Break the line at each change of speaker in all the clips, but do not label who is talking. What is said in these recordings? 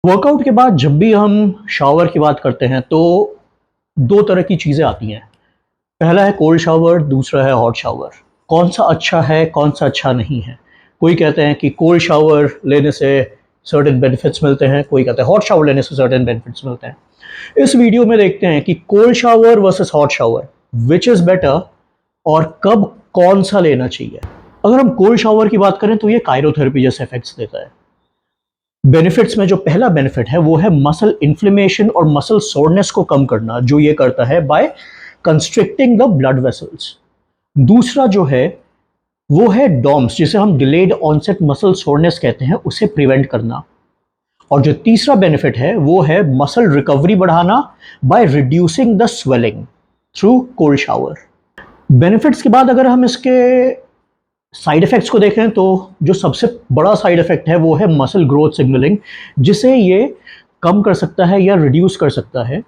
Workout के बाद जब भी हम शावर की बात करते हैं तो दो तरह की चीज़ें आती हैं। पहला है कोल्ड शावर, दूसरा है हॉट शावर। कौन सा अच्छा है, कौन सा अच्छा नहीं है? कोई कहते हैं कि कोल्ड शावर लेने से सर्टेन बेनिफिट्स मिलते हैं, कोई कहता है हॉट शावर लेने से सर्टेन बेनिफिट्स मिलते हैं। इस वीडियो में देखते हैं कि cold shower versus hot shower, which is better और कब कौन सा लेना चाहिए। अगर हम कोल्ड शावर की बात करें तो ये कायरोथेरेपी जैसे इफेक्ट्स देता है। बेनिफिट्स में जो पहला बेनिफिट है वो है मसल इन्फ्लेमेशन और मसल सोरनेस को कम करना, जो ये करता है by constricting the blood vessels. दूसरा जो है वो है डॉम्स, जिसे हम डिलेड ऑनसेट मसल सोरनेस कहते हैं, उसे प्रिवेंट करना। और जो तीसरा बेनिफिट है वो है मसल रिकवरी बढ़ाना by reducing the swelling through cold shower. Benefits के बाद अगर हम इसके साइड इफ़ेक्ट्स को देखें तो जो सबसे बड़ा साइड इफ़ेक्ट है वो है मसल ग्रोथ सिग्नलिंग, जिसे ये कम कर सकता है या रिड्यूस कर सकता है।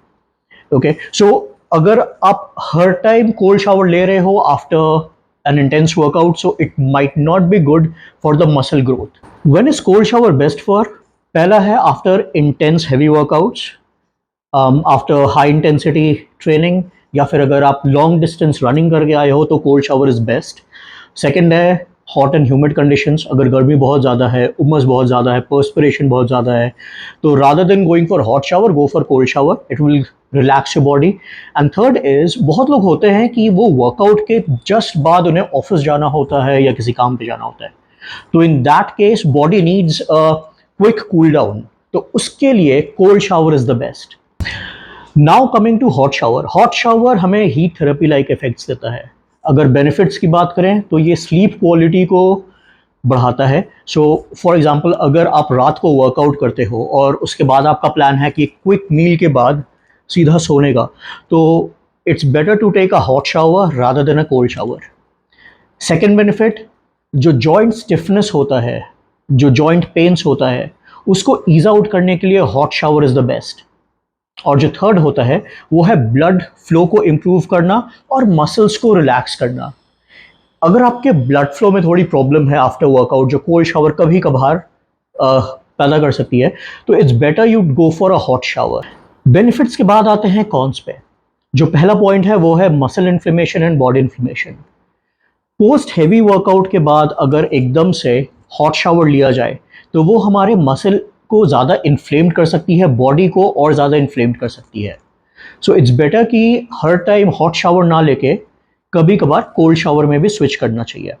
ओके, सो अगर आप हर टाइम कोल्ड शावर ले रहे हो after N intense workout, so it might not be good for the muscle growth. When is cold shower best for? पहला है after intense heavy workouts, after high intensity training, या फिर अगर आप long distance running करके आए हो तो cold shower is best. Second है हॉट एंड ह्यूमिड कंडीशंस, अगर गर्मी बहुत ज़्यादा है, उमस बहुत ज़्यादा है, पर्सपिरेशन बहुत ज़्यादा है, तो rather than going for hot shower go for cold shower, it will relax your body. And third is, बहुत लोग होते हैं कि वो वर्कआउट के जस्ट बाद उन्हें ऑफिस जाना होता है या किसी काम पे जाना होता है, तो in that case body needs a quick cool down, तो उसके लिए cold shower is the best. Now coming to hot shower हमें हीट थेरेपी लाइक इफेक्ट्स देता है। अगर बेनिफिट्स की बात करें तो ये स्लीप क्वालिटी को बढ़ाता है। सो फॉर एग्जांपल, अगर आप रात को वर्कआउट करते हो और उसके बाद आपका प्लान है कि क्विक मील के बाद सीधा सोने का, तो it's better to take a hot shower rather than a cold shower. Second benefit, जो जॉइंट स्टिफनेस होता है, जो जॉइंट पेन्स होता है, उसको ईज आउट करने के लिए hot shower is the best. और जो थर्ड होता है वो है ब्लड फ्लो को इम्प्रूव करना और मसल्स को रिलैक्स करना। अगर आपके ब्लड फ्लो में थोड़ी प्रॉब्लम है आफ्टर वर्कआउट, जो कोल्ड शावर कभी कभार पैदा कर सकती है, तो it's better you go for a hot shower. Benefits के बाद आते हैं कॉन्स पे। जो पहला पॉइंट है वो है muscle inflammation and body inflammation. Post heavy workout के बाद अगर एकदम से हॉट शावर लिया जाए तो वो हमारे मसल को ज़्यादा इन्फ्लेम्ड कर सकती है, बॉडी को और ज़्यादा इन्फ्लेम्ड कर सकती है। सो इट्स बेटर कि हर टाइम हॉट शावर ना लेके कभी कभार कोल्ड शावर में भी स्विच करना चाहिए।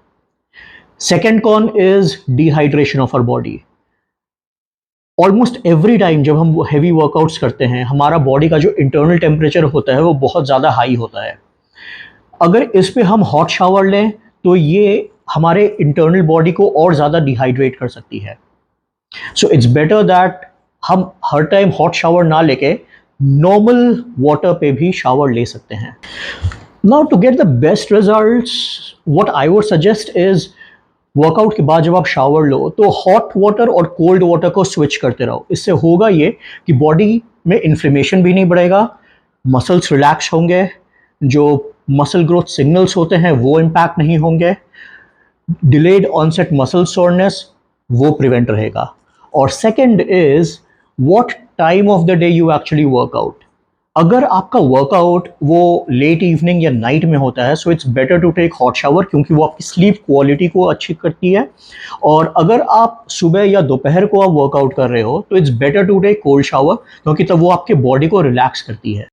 Second con is dehydration of our body. Almost every time जब हम हैवी वर्कआउट्स करते हैं, हमारा बॉडी का जो इंटरनल टेम्परेचर होता है वो बहुत ज़्यादा हाई होता है। अगर इस पे हम हॉट शावर लें तो ये हमारे इंटरनल बॉडी को और ज़्यादा डिहाइड्रेट कर सकती है। सो इट्स बेटर दैट हम हर टाइम हॉट शावर ना लेके नॉर्मल वाटर पे भी शावर ले सकते हैं। Now to get the best results, what I would suggest is, workout के बाद जब आप शावर लो तो हॉट वाटर और कोल्ड वाटर को स्विच करते रहो। इससे होगा ये कि बॉडी में इन्फ्लेमेशन भी नहीं बढ़ेगा, मसल्स रिलैक्स होंगे, जो मसल ग्रोथ सिग्नल्स होते हैं वो इम्पैक्ट नहीं होंगे, डिलेड ऑनसेट मसल सोरनेस वो प्रिवेंट रहेगा। और second is what time of the day you actually workout. अगर आपका वर्कआउट वो लेट इवनिंग या नाइट में होता है, so it's better to take hot shower, क्योंकि वो आपकी स्लीप क्वालिटी को अच्छी करती है। और अगर आप सुबह या दोपहर को आप वर्कआउट कर रहे हो तो it's better to take cold shower, क्योंकि तब वो आपके बॉडी को रिलैक्स करती है।